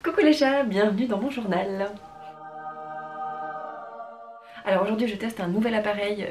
Coucou les chats, bienvenue dans mon journal. Alors aujourd'hui je teste un nouvel appareil,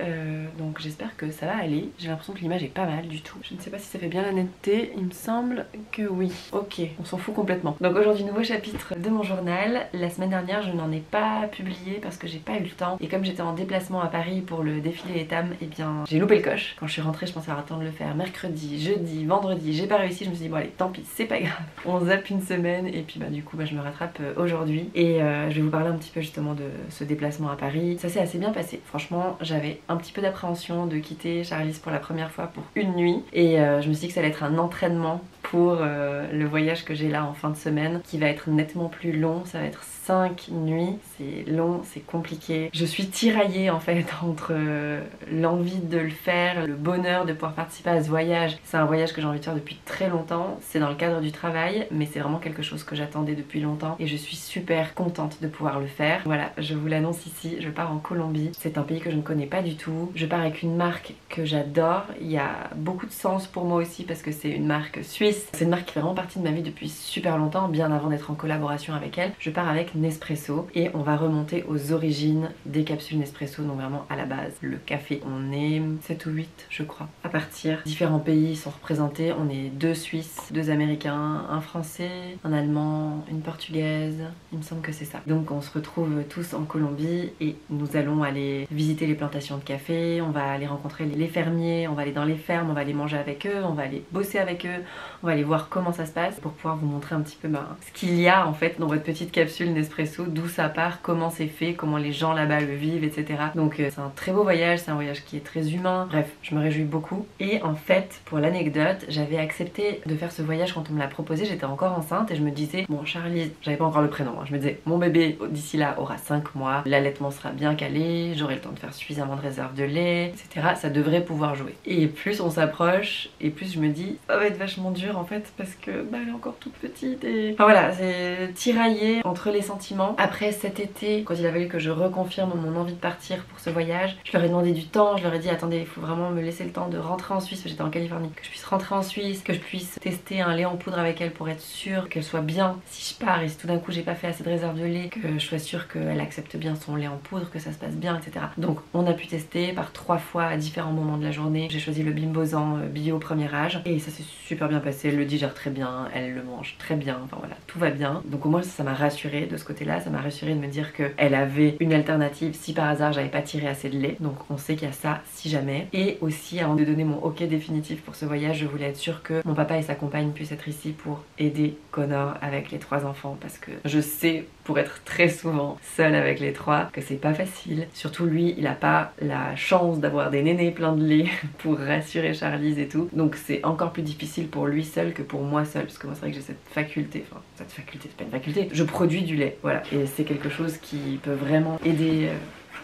donc j'espère que ça va aller. J'ai l'impression que l'image est pas mal du tout. Je ne sais pas si ça fait bien la netteté, il me semble que oui. Ok, on s'en fout complètement. Donc aujourd'hui nouveau chapitre de mon journal. La semaine dernière je n'en ai pas publié parce que j'ai pas eu le temps. Et comme j'étais en déplacement à Paris pour le défilé Etam, et bien j'ai loupé le coche. Quand je suis rentrée je pensais avoir le temps de le faire mercredi, jeudi, vendredi. J'ai pas réussi, je me suis dit bon allez tant pis, c'est pas grave. On zappe une semaine et puis du coup je me rattrape aujourd'hui. Et je vais vous parler un petit peu justement de ce déplacement à Paris. Ça s'est assez bien passé. Franchement, j'avais un petit peu d'appréhension de quitter Charlize pour la première fois pour une nuit. Et je me suis dit que ça allait être un entraînement pour le voyage que j'ai là en fin de semaine, qui va être nettement plus long. Ça va être 5 nuits, c'est long, c'est compliqué. Je suis tiraillée en fait entre l'envie de le faire, le bonheur de pouvoir participer à ce voyage. C'est un voyage que j'ai envie de faire depuis très longtemps, c'est dans le cadre du travail, mais c'est vraiment quelque chose que j'attendais depuis longtemps et je suis super contente de pouvoir le faire. Voilà, je vous l'annonce ici, je pars en Colombie. C'est un pays que je ne connais pas du tout. Je pars avec une marque que j'adore, il y a beaucoup de sens pour moi aussi parce que c'est une marque suisse. C'est une marque qui fait vraiment partie de ma vie depuis super longtemps, bien avant d'être en collaboration avec elle. Je pars avec Nespresso et on va remonter aux origines des capsules Nespresso, donc vraiment à la base. Le café, on est 7 ou 8 je crois. À partir, différents pays sont représentés, on est 2 Suisses, 2 Américains, un Français, un Allemand, une Portugaise, il me semble que c'est ça. Donc on se retrouve tous en Colombie et nous allons aller visiter les plantations de café, on va aller rencontrer les fermiers, on va aller dans les fermes, on va aller manger avec eux, on va aller bosser avec eux, on va aller voir comment ça se passe pour pouvoir vous montrer un petit peu ce qu'il y a en fait dans votre petite capsule Nespresso, d'où ça part, comment c'est fait, comment les gens là-bas le vivent, etc. Donc c'est un très beau voyage, c'est un voyage qui est très humain, bref, je me réjouis beaucoup. Et en fait, pour l'anecdote, j'avais accepté de faire ce voyage quand on me l'a proposé, j'étais encore enceinte et je me disais, bon Charlize, j'avais pas encore le prénom, hein, je me disais, mon bébé d'ici là aura 5 mois, l'allaitement sera bien calé, j'aurai le temps de faire suffisamment de réserve de lait, etc. Ça devrait pouvoir jouer. Et plus on s'approche, et plus je me dis, ça va être vachement dur en fait, parce que elle est encore toute petite et... Enfin voilà, c'est tiraillé entre les sentiments. Après cet été, quand il a fallu que je reconfirme mon envie de partir pour ce voyage, je leur ai demandé du temps, je leur ai dit attendez, il faut vraiment me laisser le temps de rentrer en Suisse, parce que j'étais en Californie, que je puisse rentrer en Suisse, que je puisse tester un lait en poudre avec elle pour être sûre qu'elle soit bien. Si je pars et si tout d'un coup j'ai pas fait assez de réserve de lait, que je sois sûre qu'elle accepte bien son lait en poudre, que ça se passe bien, etc. Donc on a pu tester par 3 fois à différents moments de la journée. J'ai choisi le Bimbosan bio premier âge et ça s'est super bien passé, elle le digère très bien, elle le mange très bien, enfin voilà, tout va bien. Donc au moins ça m'a rassurée de ce côté-là, ça m'a rassurée de me dire qu'elle avait une alternative si par hasard j'avais pas tiré assez de lait. Donc on sait qu'il y a ça si jamais. Et aussi avant de donner mon ok définitif pour ce voyage, je voulais être sûre que mon papa et sa compagne puissent être ici pour aider Connor avec les 3 enfants, parce que je sais, pour être très souvent seule avec les 3, que c'est pas facile. Surtout lui, il a pas la chance d'avoir des nénés pleins de lait pour rassurer Charlize et tout. Donc c'est encore plus difficile pour lui seul que pour moi seule, parce que moi c'est vrai que j'ai cette faculté, enfin cette faculté, c'est pas une faculté, je produis du lait, voilà. Et c'est quelque chose qui peut vraiment aider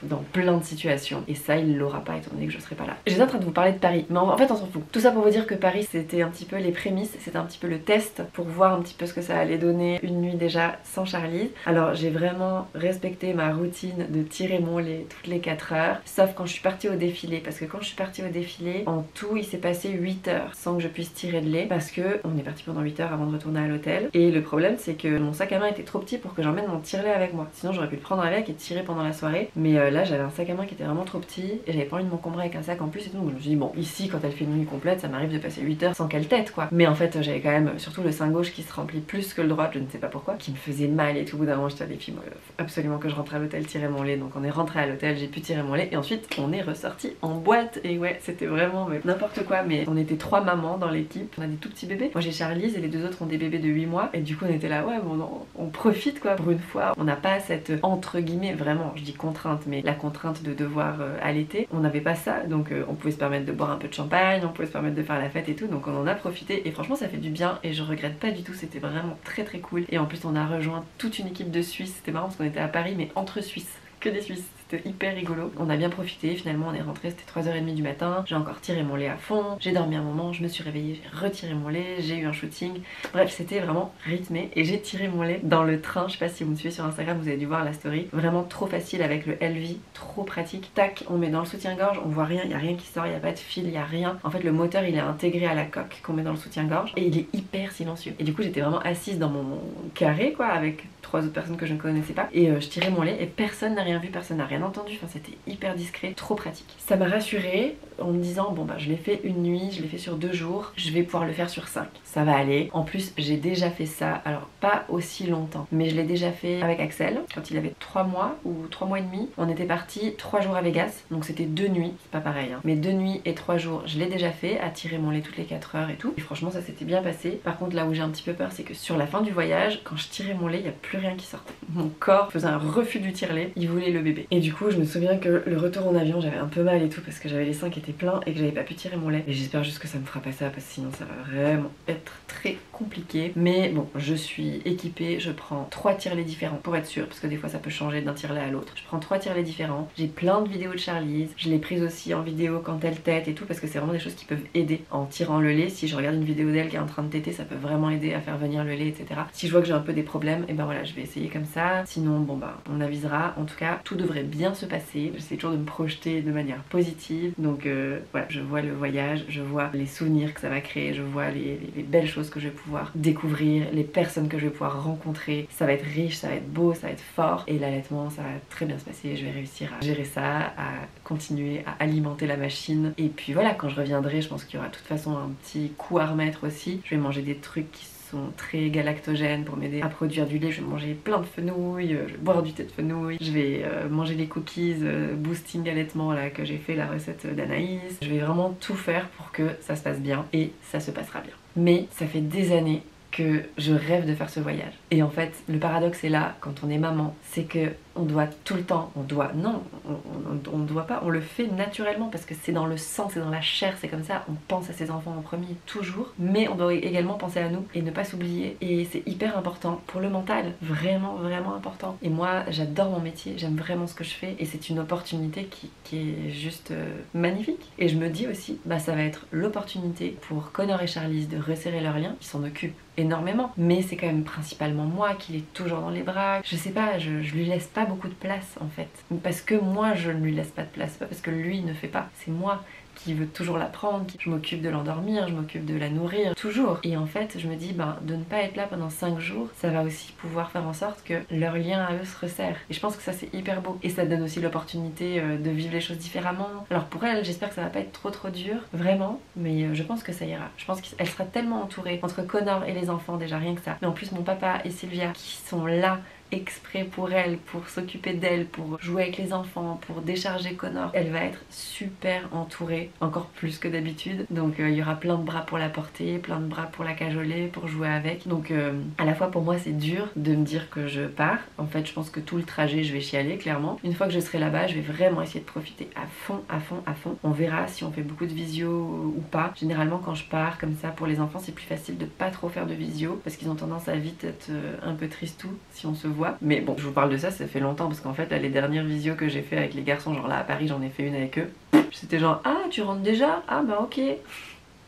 dans plein de situations, et ça il l'aura pas étant donné que je serai pas là. J'étais en train de vous parler de Paris, mais en fait on s'en fout. Tout ça pour vous dire que Paris c'était un petit peu les prémices, c'était un petit peu le test pour voir un petit peu ce que ça allait donner une nuit déjà sans Charlize. Alors j'ai vraiment respecté ma routine de tirer mon lait toutes les 4 heures, sauf quand je suis partie au défilé, parce que quand je suis partie au défilé, en tout il s'est passé 8 heures sans que je puisse tirer de lait, parce que on est parti pendant 8 heures avant de retourner à l'hôtel, et le problème c'est que mon sac à main était trop petit pour que j'emmène mon tire-lait avec moi, sinon j'aurais pu le prendre avec et tirer pendant la soirée, mais là j'avais un sac à main qui était vraiment trop petit et j'avais pas envie de m'encombrer avec un sac en plus et tout, donc je me suis dit bon, ici quand elle fait une nuit complète ça m'arrive de passer 8 heures sans qu'elle tète quoi. Mais en fait j'avais quand même surtout le sein gauche qui se remplit plus que le droit, je ne sais pas pourquoi, qui me faisait mal et tout. Au bout d'un moment j'étais à des filles, moi, absolument que je rentre à l'hôtel tirer mon lait, donc on est rentré à l'hôtel, j'ai pu tirer mon lait et ensuite on est ressorti en boîte et ouais c'était vraiment n'importe quoi. Mais on était 3 mamans dans l'équipe, on a des tout petits bébés, moi j'ai Charlize et les 2 autres ont des bébés de 8 mois et du coup on était là ouais bon on profite quoi, pour une fois on n'a pas cette entre guillemets, vraiment je dis contrainte, mais la contrainte de devoir allaiter, on n'avait pas ça, donc on pouvait se permettre de boire un peu de champagne, on pouvait se permettre de faire la fête et tout, donc on en a profité et franchement ça fait du bien et je regrette pas du tout, c'était vraiment très très cool. Et en plus on a rejoint toute une équipe de Suisses, c'était marrant parce qu'on était à Paris mais entre Suisses, que des Suisses. C'était hyper rigolo. On a bien profité, finalement on est rentré, c'était 3h30 du matin. J'ai encore tiré mon lait à fond, j'ai dormi un moment, je me suis réveillée, j'ai retiré mon lait, j'ai eu un shooting. Bref, c'était vraiment rythmé et j'ai tiré mon lait dans le train. Je sais pas si vous me suivez sur Instagram, vous avez dû voir la story. Vraiment trop facile avec le Elvie, trop pratique. Tac, on met dans le soutien-gorge, on voit rien, il y a rien qui sort, il y a pas de fil, il y a rien. En fait, le moteur il est intégré à la coque qu'on met dans le soutien-gorge et il est hyper silencieux. Et du coup, j'étais vraiment assise dans mon carré quoi, avec 3 autres personnes que je ne connaissais pas et je tirais mon lait et personne n'a rien vu, personne n'a rien entendu. Enfin, c'était hyper discret, trop pratique. Ça m'a rassurée en me disant bon bah je l'ai fait une nuit, je l'ai fait sur 2 jours, je vais pouvoir le faire sur 5. Ça va aller. En plus, j'ai déjà fait ça, alors pas aussi longtemps, mais je l'ai déjà fait avec Axel quand il avait 3 mois ou 3 mois et demi. On était parti 3 jours à Vegas, donc c'était 2 nuits, c'est pas pareil, hein. Mais 2 nuits et 3 jours, je l'ai déjà fait, à tirer mon lait toutes les 4 heures et tout. Et franchement, ça s'était bien passé. Par contre, là où j'ai un petit peu peur, c'est que sur la fin du voyage, quand je tirais mon lait, il n'y a plus rien qui sortait. Mon corps faisait un refus du tire-lait, il voulait le bébé. Et du coup, je me souviens que le retour en avion, j'avais un peu mal et tout parce que j'avais les seins qui étaient pleins et que j'avais pas pu tirer mon lait. Et j'espère juste que ça me fera pas ça parce que sinon ça va vraiment être très compliqué. Mais bon, je suis équipée, je prends 3 tire-laits différents pour être sûre parce que des fois ça peut changer d'un tire-lait à l'autre. Je prends 3 tire-laits différents. J'ai plein de vidéos de Charlize. Je l'ai prise aussi en vidéo quand elle tète et tout parce que c'est vraiment des choses qui peuvent aider en tirant le lait. Si je regarde une vidéo d'elle qui est en train de téter, ça peut vraiment aider à faire venir le lait, etc. Si je vois que j'ai un peu des problèmes, et ben voilà, je vais essayer comme ça. Sinon, bon bah, on avisera. En tout cas, tout devrait bien se passer. J'essaie toujours de me projeter de manière positive. Donc voilà, je vois le voyage, je vois les souvenirs que ça va créer, je vois les belles choses que je vais pouvoir découvrir, les personnes que je vais pouvoir rencontrer. Ça va être riche, ça va être beau, ça va être fort. Et l'allaitement, ça va très bien se passer. Je vais réussir à gérer ça, à continuer à alimenter la machine. Et puis voilà, quand je reviendrai, je pense qu'il y aura de toute façon un petit coup à remettre aussi. Je vais manger des trucs qui sont très galactogènes pour m'aider à produire du lait. Je vais manger plein de fenouil, je vais boire du thé de fenouil, je vais manger les cookies boosting allaitement là que j'ai fait la recette d'Anaïs. Je vais vraiment tout faire pour que ça se passe bien et ça se passera bien. Mais ça fait des années que je rêve de faire ce voyage. Et en fait, le paradoxe est là quand on est maman, c'est que on doit tout le temps, on ne doit pas, on le fait naturellement parce que c'est dans le sang, c'est dans la chair, c'est comme ça, on pense à ses enfants en premier, toujours, mais on doit également penser à nous et ne pas s'oublier et c'est hyper important pour le mental, vraiment vraiment important. Et moi j'adore mon métier, j'aime vraiment ce que je fais et c'est une opportunité qui est juste magnifique. Et je me dis aussi, bah ça va être l'opportunité pour Connor et Charlize de resserrer leurs liens, ils s'en occupent énormément, mais c'est quand même principalement moi qui l'ai toujours dans les bras. Je sais pas, je lui laisse pas beaucoup de place en fait, parce que moi je ne lui laisse pas de place, pas parce que lui ne fait pas, c'est moi qui veut toujours la prendre, je m'occupe de l'endormir, je m'occupe de la nourrir, toujours. Et en fait, je me dis, ben, de ne pas être là pendant 5 jours, ça va aussi pouvoir faire en sorte que leur lien à eux se resserre. Et je pense que ça c'est hyper beau. Et ça donne aussi l'opportunité de vivre les choses différemment. Alors pour elle, j'espère que ça va pas être trop dur, vraiment, mais je pense que ça ira. Je pense qu'elle sera tellement entourée, entre Connor et les enfants déjà, rien que ça. Mais en plus mon papa et Sylvia qui sont là exprès pour elle, pour s'occuper d'elle, pour jouer avec les enfants, pour décharger Connor. Elle va être super entourée, encore plus que d'habitude. Donc il y aura plein de bras pour la porter, plein de bras pour la cajoler, pour jouer avec. Donc à la fois pour moi c'est dur de me dire que je pars. En fait je pense que tout le trajet je vais chialer clairement. Une fois que je serai là-bas, je vais vraiment essayer de profiter à fond, à fond, à fond. On verra si on fait beaucoup de visio ou pas. Généralement quand je pars comme ça pour les enfants c'est plus facile de pas trop faire de visio parce qu'ils ont tendance à vite être un peu tristou si on se voit. Mais bon, je vous parle de ça, ça fait longtemps parce qu'en fait là les dernières visios que j'ai fait avec les garçons, genre là à Paris j'en ai fait une avec eux, c'était genre ah tu rentres déjà, ah bah ok.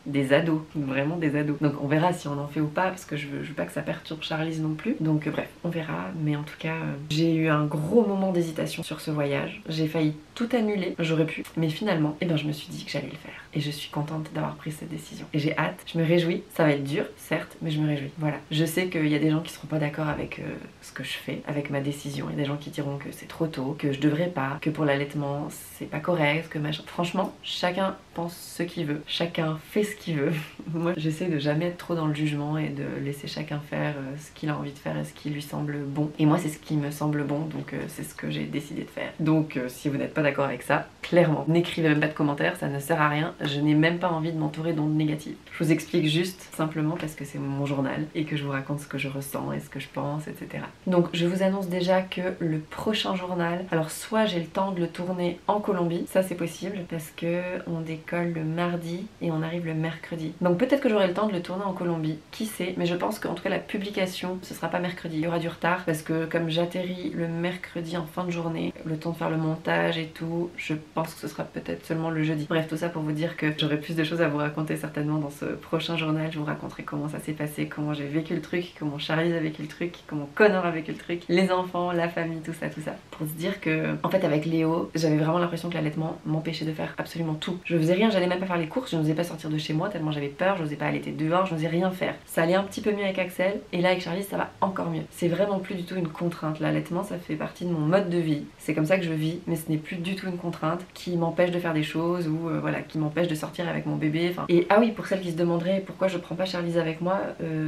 Des ados, vraiment des ados. Donc on verra si on en fait ou pas parce que je veux pas que ça perturbe Charlize non plus. Donc bref, on verra. Mais en tout cas, j'ai eu un gros moment d'hésitation sur ce voyage. J'ai failli tout annuler, j'aurais pu. Mais finalement, eh ben, je me suis dit que j'allais le faire. Et je suis contente d'avoir pris cette décision. Et j'ai hâte, je me réjouis. Ça va être dur, certes, mais je me réjouis. Voilà. Je sais qu'il y a des gens qui seront pas d'accord avec ce que je fais, avec ma décision. Il y a des gens qui diront que c'est trop tôt, que je devrais pas, que pour l'allaitement c'est pas correct, que machin. Franchement, chacun pense ce qu'il veut. Chacun fait ce qu'il veut. Moi j'essaie de jamais être trop dans le jugement et de laisser chacun faire ce qu'il a envie de faire et ce qui lui semble bon. Et moi c'est ce qui me semble bon, donc c'est ce que j'ai décidé de faire. Donc si vous n'êtes pas d'accord avec ça, clairement, n'écrivez même pas de commentaires, ça ne sert à rien. je n'ai même pas envie de m'entourer d'ondes négatives. Je vous explique juste simplement parce que c'est mon journal et que je vous raconte ce que je ressens et ce que je pense, etc. Donc je vous annonce déjà que le prochain journal, alors soit j'ai le temps de le tourner en Colombie, ça c'est possible parce que on décolle le mardi et on arrive le mercredi. Donc peut-être que j'aurai le temps de le tourner en Colombie, qui sait, mais je pense qu'en tout cas la publication ce sera pas mercredi, il y aura du retard parce que comme j'atterris le mercredi en fin de journée, le temps de faire le montage et tout, je pense que ce sera peut-être seulement le jeudi. Bref, tout ça pour vous dire que j'aurai plus de choses à vous raconter certainement dans ce prochain journal. Je vous raconterai comment ça s'est passé, comment j'ai vécu le truc, comment Charlie a vécu le truc, comment Connor a vécu le truc, les enfants, la famille, tout ça. Pour se dire que, en fait avec Léo, j'avais vraiment l'impression que l'allaitement m'empêchait de faire absolument tout. Je faisais rien, j'allais même pas faire les courses, je n'osais pas sortir de chez moi tellement j'avais peur, je n'osais pas allaiter dehors, je n'osais rien faire. Ça allait un petit peu mieux avec Axel et là avec Charlie ça va encore mieux. C'est vraiment plus du tout une contrainte. L'allaitement ça fait partie de mon mode de vie. C'est comme ça que je vis, mais ce n'est plus du tout une contrainte qui m'empêche de faire des choses ou voilà, qui m'empêche de sortir avec mon bébé. Enfin, et ah oui, pour celles qui se demanderaient pourquoi je prends pas Charlie avec moi,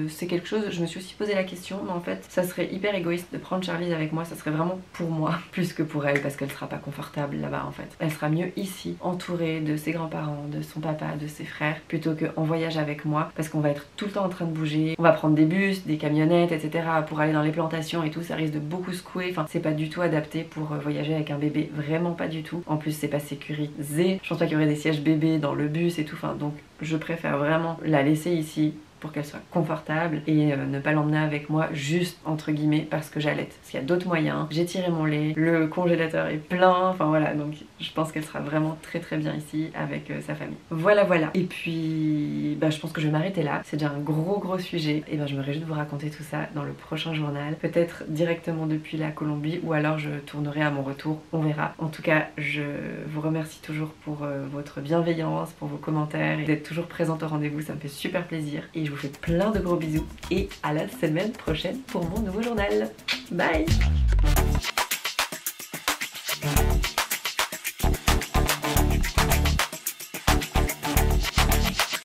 c'est quelque chose, je me suis aussi posé la question, mais en fait ça serait hyper égoïste de prendre Charlie avec moi, ça serait vraiment pour moi plus que pour elle parce qu'elle sera pas confortable là-bas en fait. Elle sera mieux ici, entourée de ses grands-parents, de son papa, de ses frères, plutôt qu'en voyage avec moi parce qu'on va être tout le temps en train de bouger, on va prendre des bus, des camionnettes, etc. pour aller dans les plantations et tout, ça risque de beaucoup secouer, enfin c'est pas du tout adapté pour voyager avec un bébé, vraiment pas du tout. En plus c'est pas sécurisé, je pense pas qu'il y aurait des sièges bébés dans le bus et tout, enfin donc je préfère vraiment la laisser ici pour qu'elle soit confortable et ne pas l'emmener avec moi juste entre guillemets parce que j'allaite. Parce qu'il y a d'autres moyens, j'ai tiré mon lait, le congélateur est plein, enfin voilà, donc je pense qu'elle sera vraiment très bien ici avec sa famille. Voilà. Et puis bah, je pense que je vais m'arrêter là, c'est déjà un gros sujet et ben je me réjouis de vous raconter tout ça dans le prochain journal, peut-être directement depuis la Colombie ou alors je tournerai à mon retour, on verra. En tout cas je vous remercie toujours pour votre bienveillance, pour vos commentaires et d'être toujours présente au rendez-vous, ça me fait super plaisir et je vous fais plein de gros bisous et à la semaine prochaine pour mon nouveau journal. Bye!